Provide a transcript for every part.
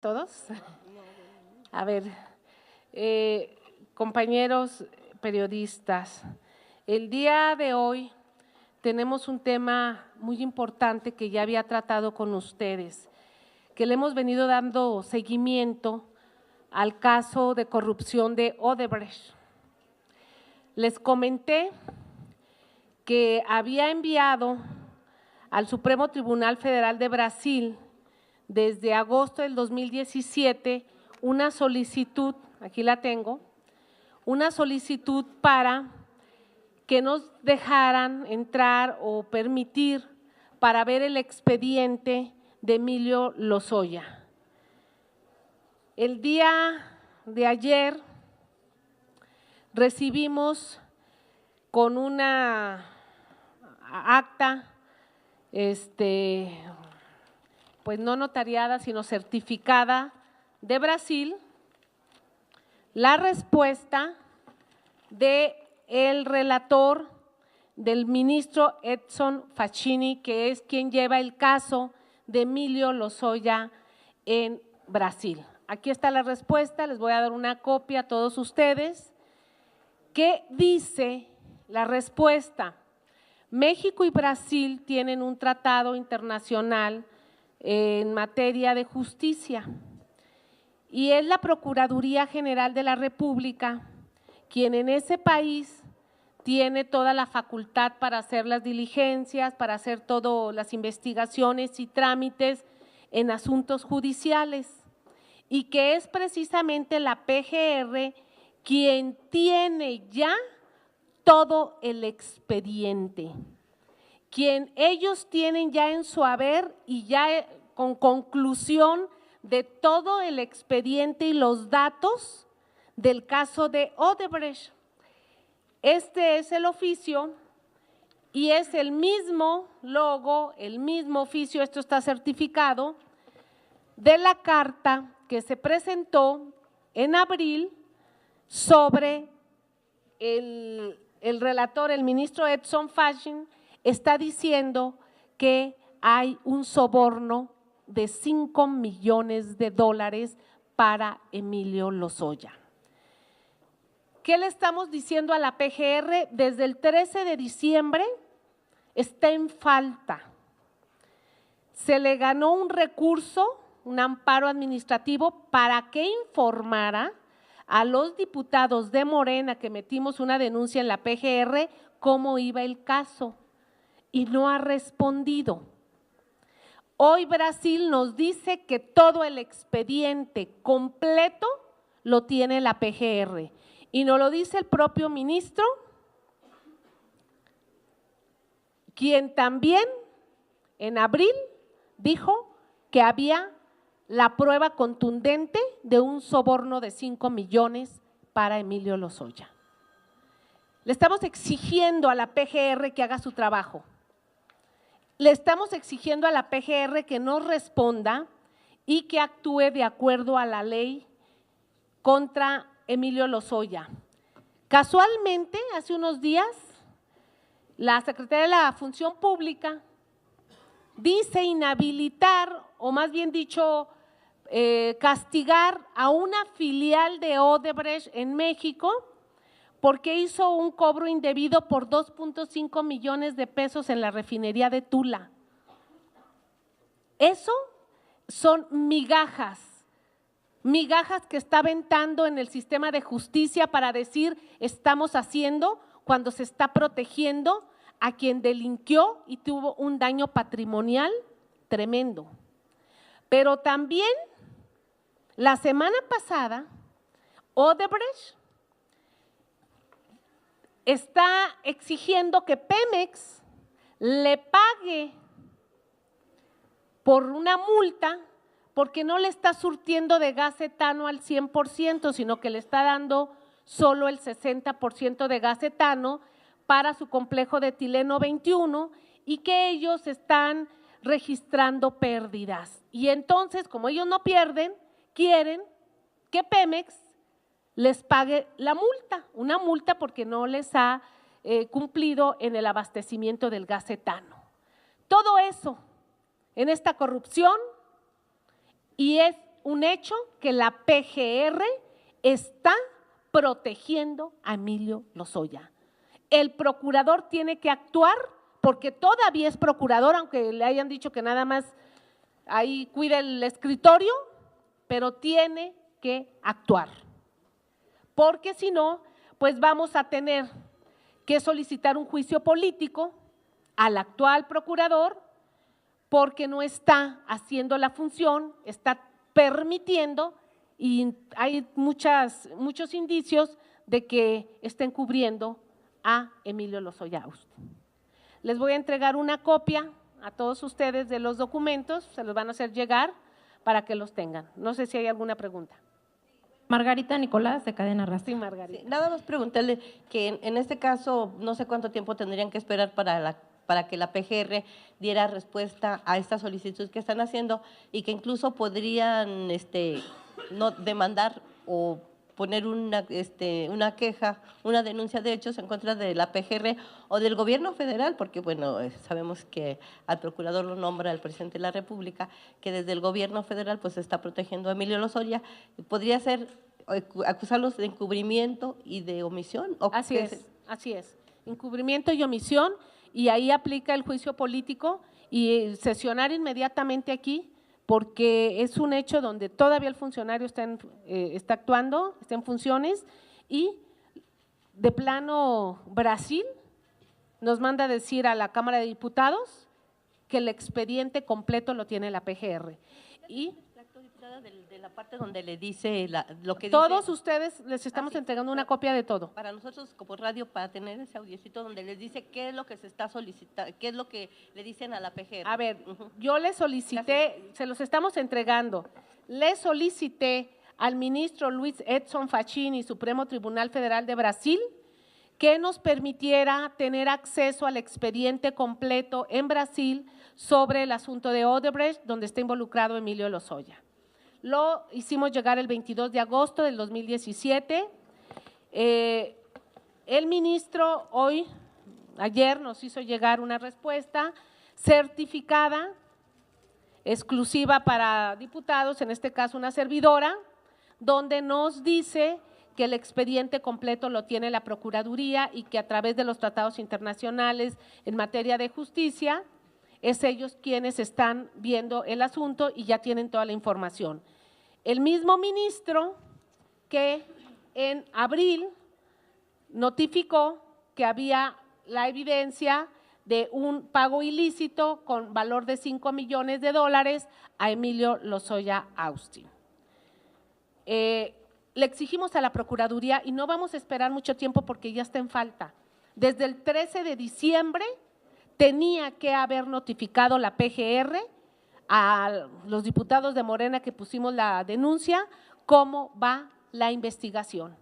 ¿Todos? A ver, compañeros periodistas, el día de hoy tenemos un tema muy importante que ya había tratado con ustedes, que le hemos venido dando seguimiento al caso de corrupción de Odebrecht. Les comenté que había enviado al Supremo Tribunal Federal de Brasil desde agosto del 2017 una solicitud, aquí la tengo, una solicitud para que nos dejaran entrar o permitir para ver el expediente de Emilio Lozoya. El día de ayer recibimos con una acta, pues no notariada, sino certificada de Brasil, la respuesta del relator, del ministro Edson Fachin, que es quien lleva el caso de Emilio Lozoya en Brasil. Aquí está la respuesta, les voy a dar una copia a todos ustedes. ¿Qué dice la respuesta? México y Brasil tienen un tratado internacional en materia de justicia y es la Procuraduría General de la República quien en ese país tiene toda la facultad para hacer las diligencias, para hacer todas las investigaciones y trámites en asuntos judiciales y que es precisamente la PGR quien tiene ya todo el expediente, quien ellos tienen ya en su haber y ya con conclusión de todo el expediente y los datos del caso de Odebrecht. Este es el oficio y es el mismo logo, el mismo oficio, esto está certificado, de la carta que se presentó en abril sobre el relator, el ministro Edson Fachin, está diciendo que hay un soborno de $5 millones para Emilio Lozoya. ¿Qué le estamos diciendo a la PGR? Desde el 13 de diciembre está en falta. Se le ganó un recurso, un amparo administrativo para que informara a los diputados de Morena que metimos una denuncia en la PGR cómo iba el caso y no ha respondido. Hoy Brasil nos dice que todo el expediente completo lo tiene la PGR y nos lo dice el propio ministro, quien también en abril dijo que había la prueba contundente de un soborno de 5 millones para Emilio Lozoya. Le estamos exigiendo a la PGR que haga su trabajo. Le estamos exigiendo a la PGR que nos responda y que actúe de acuerdo a la ley contra Emilio Lozoya. Casualmente, hace unos días, la Secretaría de la Función Pública dice inhabilitar, o más bien dicho, castigar a una filial de Odebrecht en México porque hizo un cobro indebido por 2.5 millones de pesos en la refinería de Tula. Eso son migajas, migajas que está aventando en el sistema de justicia para decir estamos haciendo cuando se está protegiendo a quien delinquió y tuvo un daño patrimonial tremendo. Pero también la semana pasada Odebrecht está exigiendo que Pemex le pague por una multa porque no le está surtiendo de gas etano al 100%, sino que le está dando solo el 60% de gas etano para su complejo de etileno 21 y que ellos están registrando pérdidas. Y entonces, como ellos no pierden, quieren que Pemex les pague la multa, una multa porque no les ha cumplido en el abastecimiento del gas etano. Todo eso en esta corrupción y es un hecho que la PGR está protegiendo a Emilio Lozoya. El procurador tiene que actuar porque todavía es procurador, aunque le hayan dicho que nada más ahí cuida el escritorio, pero tiene que actuar. Porque si no, pues vamos a tener que solicitar un juicio político al actual procurador porque no está haciendo la función, está permitiendo y hay muchos indicios de que está encubriendo a Emilio Lozoya Austin. Les voy a entregar una copia a todos ustedes de los documentos, se los van a hacer llegar para que los tengan. No sé si hay alguna pregunta. Margarita Nicolás, de Cadena Raza. Sí, Margarita. Sí, nada más preguntarle que en este caso no sé cuánto tiempo tendrían que esperar para que la PGR diera respuesta a esta solicitud que están haciendo y que incluso podrían no demandar o poner una queja, una denuncia de hechos en contra de la PGR o del gobierno federal, porque bueno, sabemos que al procurador lo nombra el presidente de la República, que desde el gobierno federal pues está protegiendo a Emilio Lozoya, podría ser acusarlos de encubrimiento y de omisión. ¿O así es, encubrimiento y omisión, y ahí aplica el juicio político y sesionar inmediatamente aquí, porque es un hecho donde todavía el funcionario está actuando, está en funciones y de plano Brasil nos manda a decir a la Cámara de Diputados que el expediente completo lo tiene la PGR. Y de la parte donde le dice lo que todos dice, ustedes les estamos entregando una copia de todo. Para nosotros como radio, para tener ese audiocito donde les dice qué es lo que se está solicitando, qué es lo que le dicen a la PGR. A ver, yo le solicité, se los estamos entregando, le solicité al ministro Luis Edson Facchini, Supremo Tribunal Federal de Brasil, que nos permitiera tener acceso al expediente completo en Brasil sobre el asunto de Odebrecht, donde está involucrado Emilio Lozoya. Lo hicimos llegar el 22 de agosto del 2017. El ministro ayer nos hizo llegar una respuesta certificada, exclusiva para diputados, en este caso una servidora, donde nos dice que el expediente completo lo tiene la Procuraduría y que a través de los tratados internacionales en materia de justicia, es ellos quienes están viendo el asunto y ya tienen toda la información. El mismo ministro que en abril notificó que había la evidencia de un pago ilícito con valor de $5 millones a Emilio Lozoya Austin. Le exigimos a la Procuraduría y no vamos a esperar mucho tiempo porque ya está en falta. Desde el 13 de diciembre tenía que haber notificado la PGR a los diputados de Morena que pusimos la denuncia cómo va la investigación.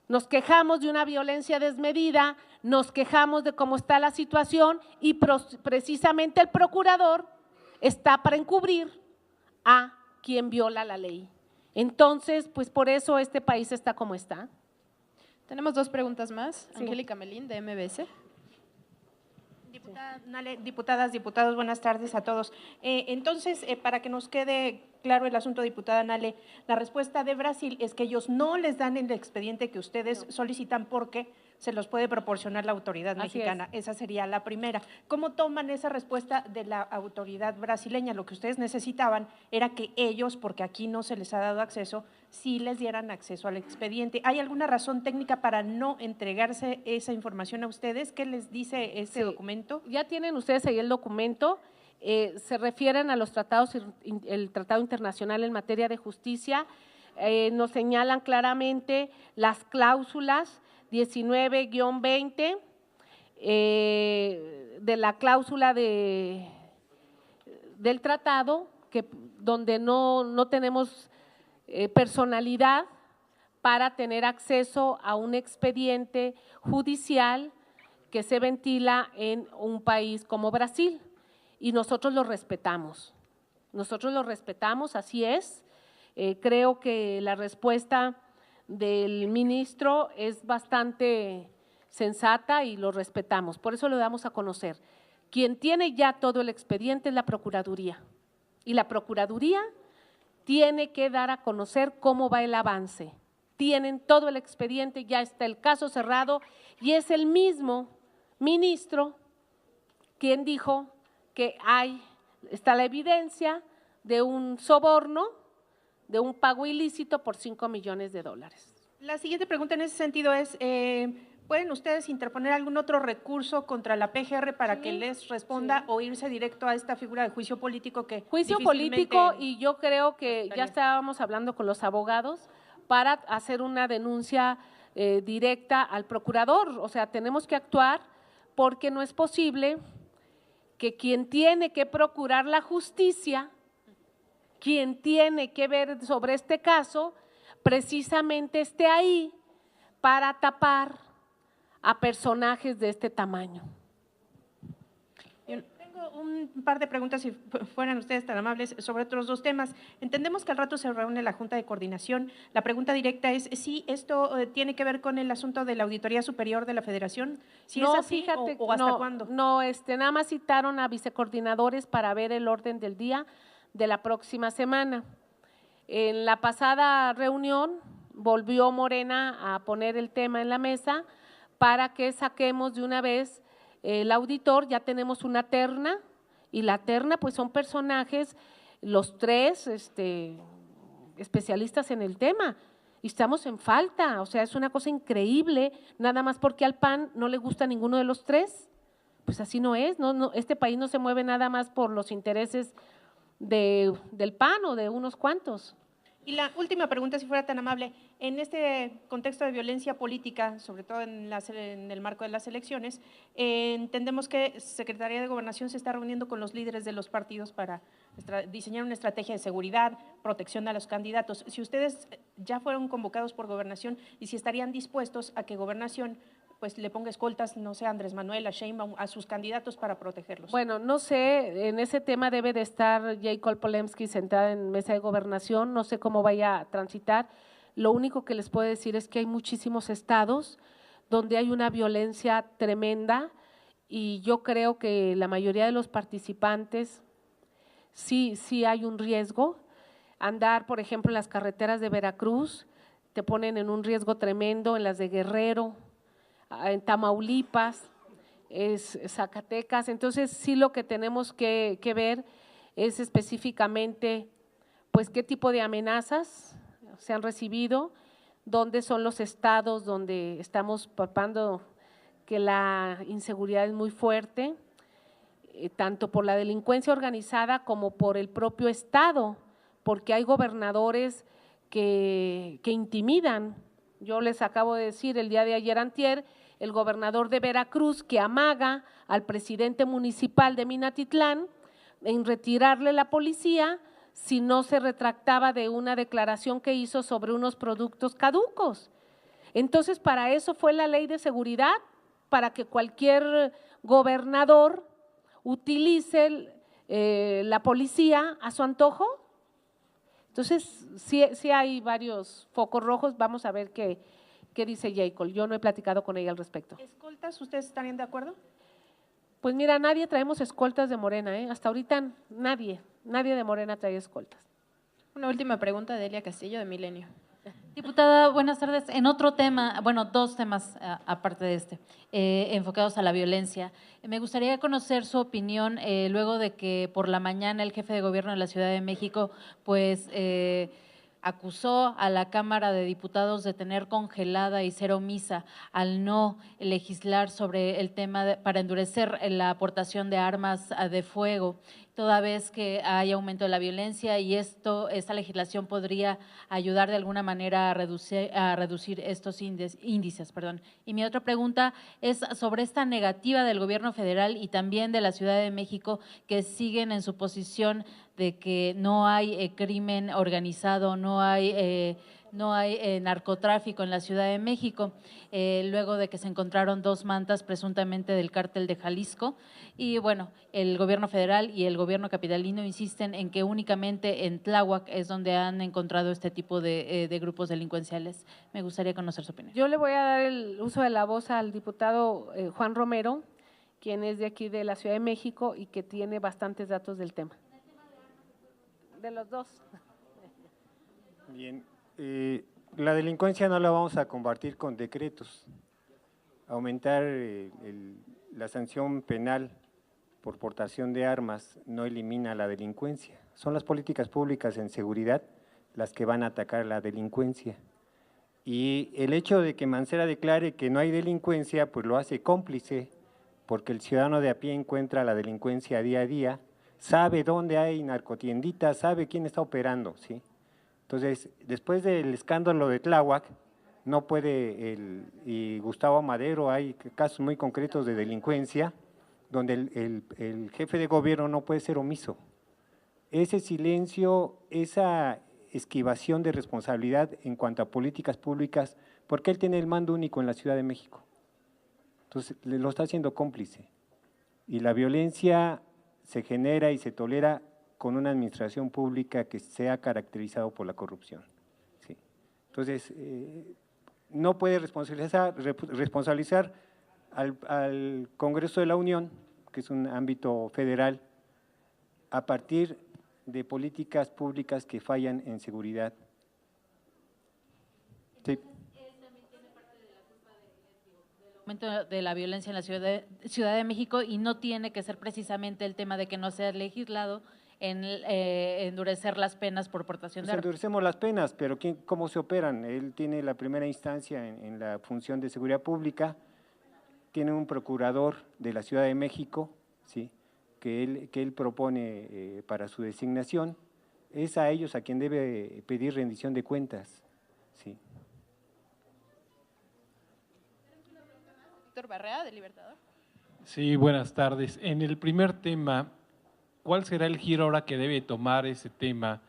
Nos quejamos de una violencia desmedida, nos quejamos de cómo está la situación y precisamente el procurador está para encubrir a quien viola la ley. Entonces, pues por eso este país está como está. Tenemos dos preguntas más. Sí. Angélica Melín, de MBS. Diputada Nale, diputadas, diputados, buenas tardes a todos. Entonces, para que nos quede claro el asunto, diputada Nale, la respuesta de Brasil es que ellos no les dan el expediente que ustedes solicitan porque se los puede proporcionar la autoridad mexicana. Esa sería la primera. ¿Cómo toman esa respuesta de la autoridad brasileña? Lo que ustedes necesitaban era que ellos, porque aquí no se les ha dado acceso, sí les dieran acceso al expediente. ¿Hay alguna razón técnica para no entregarse esa información a ustedes? ¿Qué les dice este documento? Ya tienen ustedes ahí el documento, se refieren a los tratados, el Tratado Internacional en materia de justicia, nos señalan claramente las cláusulas 19-20 de la cláusula del tratado, donde no tenemos personalidad para tener acceso a un expediente judicial que se ventila en un país como Brasil y nosotros lo respetamos. Nosotros lo respetamos, así es. Creo que la respuesta del ministro es bastante sensata y lo respetamos, por eso lo damos a conocer. Quien tiene ya todo el expediente es la Procuraduría y la Procuraduría tiene que dar a conocer cómo va el avance. Tienen todo el expediente, ya está el caso cerrado y es el mismo ministro quien dijo que está la evidencia de un soborno, de un pago ilícito por $5 millones. La siguiente pregunta en ese sentido es, ¿pueden ustedes interponer algún otro recurso contra la PGR para que les responda o irse directo a esta figura de juicio político que Juicio difícilmente político, y yo creo que ya aceptarían? estábamos hablando con los abogados para hacer una denuncia directa al procurador. O sea, tenemos que actuar porque no es posible que quien tiene que procurar la justicia, quien tiene que ver sobre este caso, precisamente esté ahí para tapar a personajes de este tamaño. Tengo un par de preguntas, si fueran ustedes tan amables, sobre otros dos temas. Entendemos que al rato se reúne la Junta de Coordinación. La pregunta directa es si esto tiene que ver con el asunto de la Auditoría Superior de la Federación. Si No, es así, fíjate, o hasta no, cuándo. No, nada más citaron a vicecoordinadores para ver el orden del día de la próxima semana. En la pasada reunión volvió Morena a poner el tema en la mesa para que saquemos de una vez el auditor. Ya tenemos una terna y la terna pues son personajes, los tres especialistas en el tema. Y estamos en falta, o sea, es una cosa increíble, nada más porque al PAN no le gusta ninguno de los tres. Pues así no es, este país no se mueve nada más por los intereses del PAN o de unos cuantos. Y la última pregunta, si fuera tan amable, en este contexto de violencia política, sobre todo en el marco de las elecciones, entendemos que Secretaría de Gobernación se está reuniendo con los líderes de los partidos para diseñar una estrategia de seguridad, protección a los candidatos. Si ustedes ya fueron convocados por Gobernación y si estarían dispuestos a que Gobernación pues le ponga escoltas, no sé, a Andrés Manuel, a Sheinbaum, a sus candidatos para protegerlos. Bueno, no sé, en ese tema debe de estar Jacob Polemski sentada en mesa de gobernación, no sé cómo vaya a transitar. Lo único que les puedo decir es que hay muchísimos estados donde hay una violencia tremenda y yo creo que la mayoría de los participantes sí hay un riesgo. Andar, por ejemplo, en las carreteras de Veracruz te ponen en un riesgo tremendo, en las de Guerrero, en Tamaulipas, Zacatecas. Entonces sí lo que tenemos que ver es específicamente pues qué tipo de amenazas se han recibido, dónde son los estados donde estamos palpando que la inseguridad es muy fuerte, tanto por la delincuencia organizada como por el propio estado, porque hay gobernadores que intimidan. Yo les acabo de decir el día de ayer antier, el gobernador de Veracruz que amaga al presidente municipal de Minatitlán en retirarle la policía si no se retractaba de una declaración que hizo sobre unos productos caducos. Entonces, para eso fue la ley de seguridad, para que cualquier gobernador utilice la policía a su antojo. Entonces, sí hay varios focos rojos, vamos a ver qué dice Jacob. Yo no he platicado con ella al respecto. ¿Escoltas, ustedes estarían de acuerdo? Pues mira, nadie traemos escoltas de Morena, hasta ahorita nadie de Morena trae escoltas. Una última pregunta de Elia Castillo, de Milenio. Diputada, buenas tardes. En otro tema, bueno, dos temas aparte de enfocados a la violencia. Me gustaría conocer su opinión luego de que por la mañana el jefe de gobierno de la Ciudad de México, pues, acusó a la Cámara de Diputados de tener congelada y ser omisa al no legislar sobre el tema para endurecer la aportación de armas de fuego, toda vez que hay aumento de la violencia y esta legislación podría ayudar de alguna manera a reducir estos índices. Y mi otra pregunta es sobre esta negativa del gobierno federal y también de la Ciudad de México, que siguen en su posición de que no hay crimen organizado, no hay narcotráfico en la Ciudad de México, luego de que se encontraron 2 mantas presuntamente del cártel de Jalisco. Y bueno, el gobierno federal y el gobierno capitalino insisten en que únicamente en Tláhuac es donde han encontrado este tipo de grupos delincuenciales. Me gustaría conocer su opinión. Yo le voy a dar el uso de la voz al diputado Juan Romero, quien es de aquí de la Ciudad de México y que tiene bastantes datos del tema. De los dos. Bien, la delincuencia no la vamos a combatir con decretos. Aumentar la sanción penal por portación de armas no elimina la delincuencia. Son las políticas públicas en seguridad las que van a atacar la delincuencia. Y el hecho de que Mancera declare que no hay delincuencia, pues lo hace cómplice, porque el ciudadano de a pie encuentra la delincuencia día a día, sabe dónde hay narcotienditas, sabe quién está operando, ¿sí? Entonces, después del escándalo de Tláhuac, no puede, y Gustavo Madero, hay casos muy concretos de delincuencia, donde el jefe de gobierno no puede ser omiso. Ese silencio, esa esquivación de responsabilidad en cuanto a políticas públicas, porque él tiene el mando único en la Ciudad de México. Entonces, lo está haciendo cómplice. Y la violencia se genera y se tolera con una administración pública que se ha caracterizado por la corrupción. ¿Sí? Entonces, no puede responsabilizar al Congreso de la Unión, que es un ámbito federal, a partir de políticas públicas que fallan en seguridad. Sí. Aumento de la violencia en la Ciudad de México, y no tiene que ser precisamente el tema de que no se ha legislado en endurecer las penas por portación de armas. Endurecemos las penas, pero ¿cómo se operan? Él tiene la primera instancia en la función de seguridad pública, tiene un procurador de la Ciudad de México, ¿sí?, que él propone para su designación. Es a ellos a quien debe pedir rendición de cuentas, ¿sí? Víctor Barrea, de Libertador. Sí, buenas tardes. En el primer tema, ¿cuál será el giro ahora que debe tomar ese tema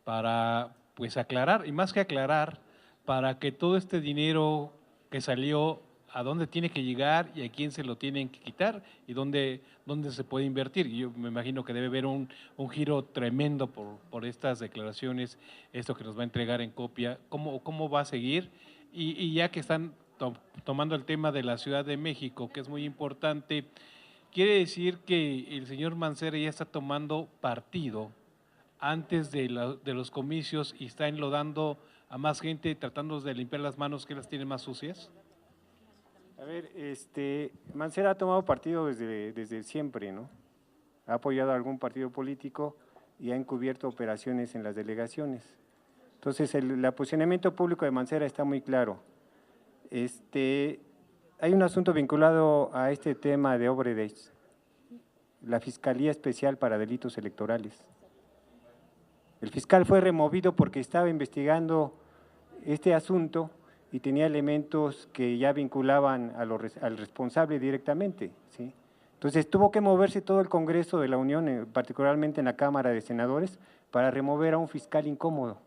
para, pues, aclarar, y más que aclarar, para que todo este dinero que salió, a dónde tiene que llegar y a quién se lo tienen que quitar y dónde se puede invertir? Yo me imagino que debe haber un giro tremendo por estas declaraciones, esto que nos va a entregar en copia, cómo va a seguir, y ya que están tomando el tema de la Ciudad de México, que es muy importante, quiere decir que el señor Mancera ya está tomando partido antes de los comicios y está enlodando a más gente, tratando de limpiar las manos que las tiene más sucias. A ver, Mancera ha tomado partido desde siempre, ¿no? Ha apoyado a algún partido político y ha encubierto operaciones en las delegaciones. Entonces, el posicionamiento público de Mancera está muy claro. Hay un asunto vinculado a este tema de Obredech, la Fiscalía Especial para Delitos Electorales. El fiscal fue removido porque estaba investigando este asunto y tenía elementos que ya vinculaban al responsable directamente, ¿sí? Entonces tuvo que moverse todo el Congreso de la Unión, particularmente en la Cámara de Senadores, para remover a un fiscal incómodo.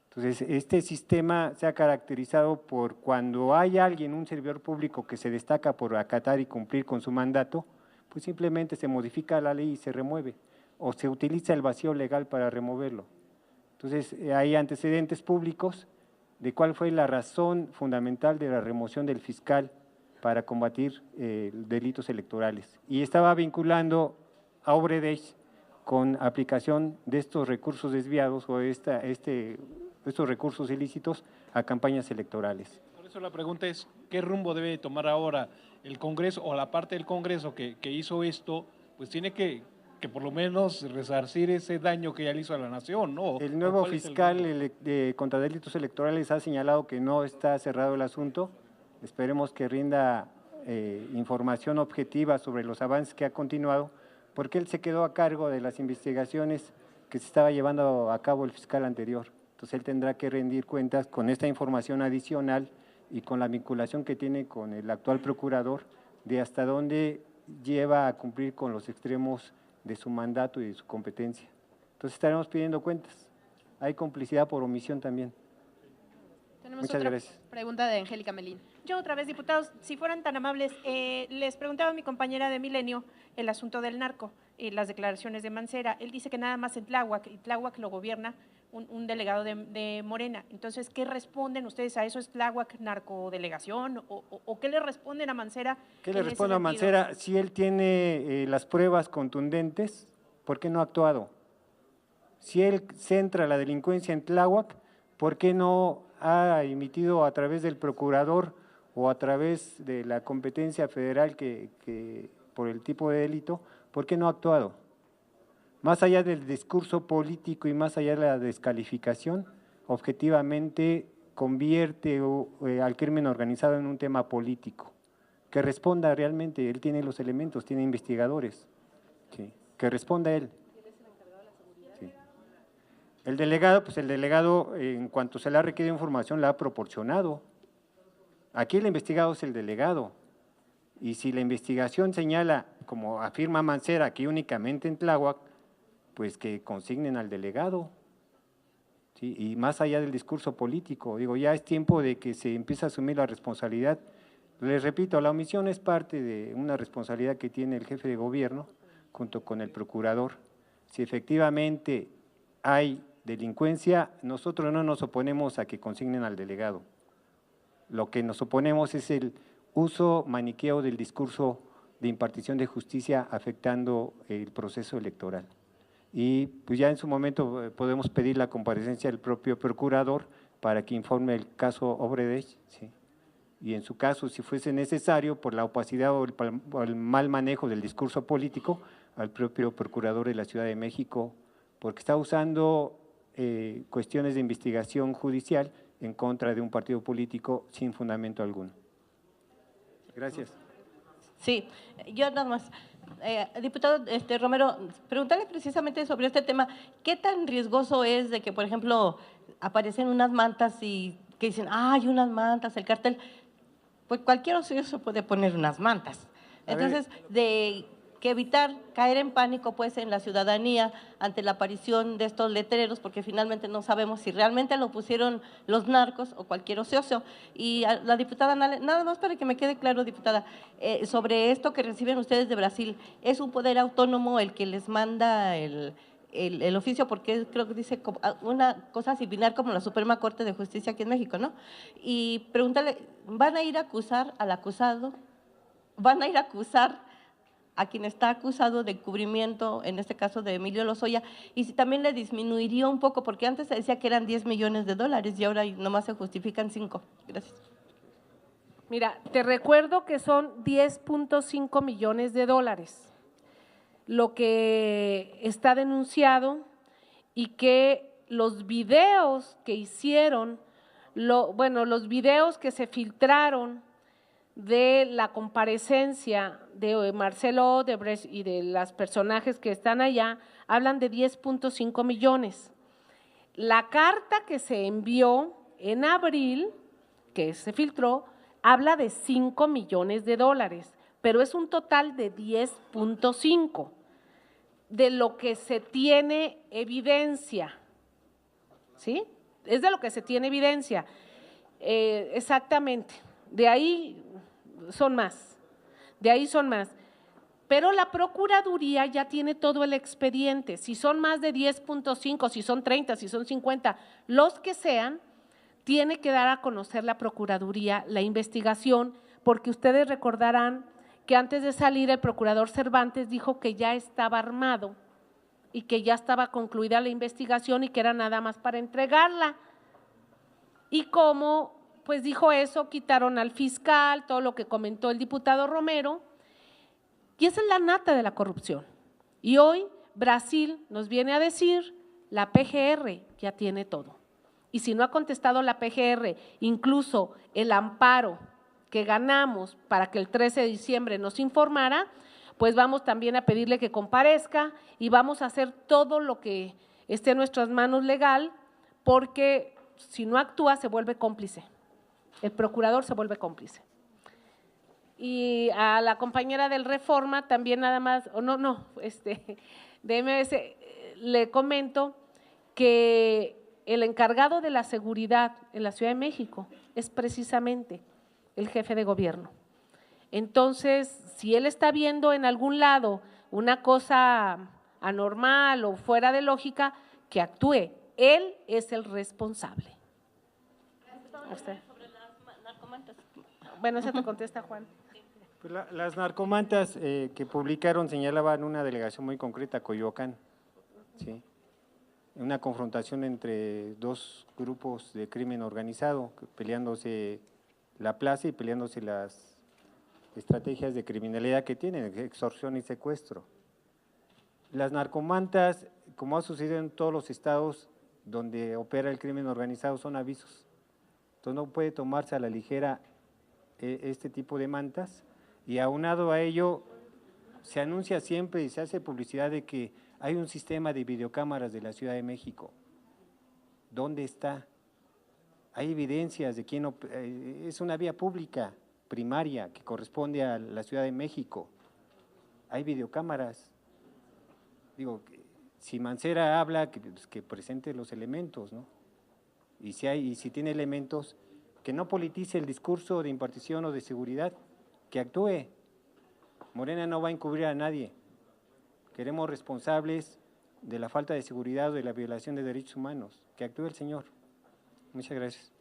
Entonces, este sistema se ha caracterizado por cuando hay alguien, un servidor público que se destaca por acatar y cumplir con su mandato, pues simplemente se modifica la ley y se remueve, o se utiliza el vacío legal para removerlo. Entonces, hay antecedentes públicos de cuál fue la razón fundamental de la remoción del fiscal para combatir delitos electorales. Y estaba vinculando a Obredech con aplicación de estos recursos desviados o estos recursos ilícitos a campañas electorales. Por eso la pregunta es, ¿qué rumbo debe tomar ahora el Congreso o la parte del Congreso que hizo esto? Pues tiene que por lo menos resarcir ese daño que ya le hizo a la nación, ¿no? El nuevo fiscal contra delitos electorales ha señalado que no está cerrado el asunto. Esperemos que rinda información objetiva sobre los avances que ha continuado, porque él se quedó a cargo de las investigaciones que se estaba llevando a cabo el fiscal anterior. Entonces él tendrá que rendir cuentas con esta información adicional y con la vinculación que tiene con el actual procurador de hasta dónde lleva a cumplir con los extremos de su mandato y de su competencia. Entonces estaremos pidiendo cuentas. Hay complicidad por omisión también. Tenemos Muchas otra gracias. pregunta de Angélica Melín. Yo otra vez, diputados, si fueran tan amables, les preguntaba a mi compañera de Milenio el asunto del narco, las declaraciones de Mancera. Él dice que nada más en Tláhuac, y Tláhuac lo gobierna un delegado de Morena. Entonces, ¿qué responden ustedes a eso? ¿Es Tláhuac narcodelegación? ¿O qué le responden a Mancera? ¿Qué le responde a Mancera? Si él tiene las pruebas contundentes, ¿por qué no ha actuado? Si él centra la delincuencia en Tláhuac, ¿por qué no ha emitido a través del procurador o a través de la competencia federal que por el tipo de delito, por qué no ha actuado? Más allá del discurso político y más allá de la descalificación, objetivamente convierte al crimen organizado en un tema político. Que responda realmente, él tiene los elementos, tiene investigadores, sí, que responda él. Sí. El delegado, pues el delegado, en cuanto se le ha requerido información, la ha proporcionado. Aquí el investigado es el delegado, y si la investigación señala, como afirma Mancera, aquí únicamente en Tláhuac, pues que consignen al delegado. ¿Sí? Y más allá del discurso político, digo, ya es tiempo de que se empiece a asumir la responsabilidad. Les repito, la omisión es parte de una responsabilidad que tiene el jefe de gobierno junto con el procurador. Si efectivamente hay delincuencia, nosotros no nos oponemos a que consignen al delegado. Lo que nos oponemos es el uso maniqueo del discurso de impartición de justicia afectando el proceso electoral. Y pues ya en su momento podemos pedir la comparecencia del propio procurador para que informe el caso Obredech, ¿sí? Y en su caso, si fuese necesario, por la opacidad o el mal manejo del discurso político, al propio procurador de la Ciudad de México, porque está usando cuestiones de investigación judicial en contra de un partido político sin fundamento alguno. Gracias. Sí, yo nada más. Diputado Romero, preguntarle precisamente sobre este tema, ¿qué tan riesgoso es de que, por ejemplo, aparecen unas mantas y que dicen, hay unas mantas, el cartel? Pues cualquier ocioso puede poner unas mantas. Entonces, de que evitar caer en pánico pues en la ciudadanía ante la aparición de estos letreros, porque finalmente no sabemos si realmente lo pusieron los narcos o cualquier ocioso. Y a la diputada Nale, nada más para que me quede claro, diputada, sobre esto que reciben ustedes de Brasil, ¿es un poder autónomo el que les manda el oficio? Porque creo que dice una cosa similar como la Suprema Corte de Justicia aquí en México, ¿no? Y pregúntale, ¿van a ir a acusar al acusado? ¿Van a ir a acusar a quien está acusado de encubrimiento, en este caso de Emilio Lozoya? Y si también le disminuiría un poco, porque antes se decía que eran 10 millones de dólares y ahora nomás se justifican 5. Gracias. Mira, te recuerdo que son 10.5 millones de dólares lo que está denunciado y que los videos que hicieron, los videos que se filtraron de la comparecencia de Marcelo Odebrecht y de los personajes que están allá, hablan de 10.5 millones. La carta que se envió en abril, que se filtró, habla de 5 millones de dólares, pero es un total de 10.5 de lo que se tiene evidencia, ¿sí? Es de lo que se tiene evidencia, exactamente. De ahí son más, pero la Procuraduría ya tiene todo el expediente. Si son más de 10.5, si son 30, si son 50, los que sean, tiene que dar a conocer la Procuraduría la investigación, porque ustedes recordarán que antes de salir el procurador Cervantes dijo que ya estaba armado y que ya estaba concluida la investigación y que era nada más para entregarla. Y como pues dijo eso, quitaron al fiscal, todo lo que comentó el diputado Romero, y esa es la nata de la corrupción. Y hoy Brasil nos viene a decir, la PGR ya tiene todo. Y si no ha contestado la PGR, incluso el amparo que ganamos para que el 13 de diciembre nos informara, pues vamos también a pedirle que comparezca y vamos a hacer todo lo que esté en nuestras manos legal, porque si no actúa se vuelve cómplice. El procurador se vuelve cómplice. Y a la compañera del Reforma también nada más, de MS, le comento que el encargado de la seguridad en la Ciudad de México es precisamente el jefe de gobierno. Entonces, si él está viendo en algún lado una cosa anormal o fuera de lógica, que actúe. Él es el responsable. Bueno, eso te contesta Juan. Pues las narcomantas que publicaron señalaban una delegación muy concreta, Coyoacán, ¿sí? una confrontación entre dos grupos de crimen organizado, peleándose la plaza y peleándose las estrategias de criminalidad que tienen, extorsión y secuestro. Las narcomantas, como ha sucedido en todos los estados donde opera el crimen organizado, son avisos. Entonces no puede tomarse a la ligera este tipo de mantas, y aunado a ello se anuncia siempre y se hace publicidad de que hay un sistema de videocámaras de la Ciudad de México. ¿Dónde está? Hay evidencias de quién es una vía pública primaria que corresponde a la Ciudad de México. Hay videocámaras. Digo, si Mancera habla, que presente los elementos, ¿no? Y si tiene elementos, que no politice el discurso de impartición o de seguridad, que actúe. Morena no va a encubrir a nadie. Queremos responsables de la falta de seguridad o de la violación de derechos humanos. Que actúe el señor. Muchas gracias.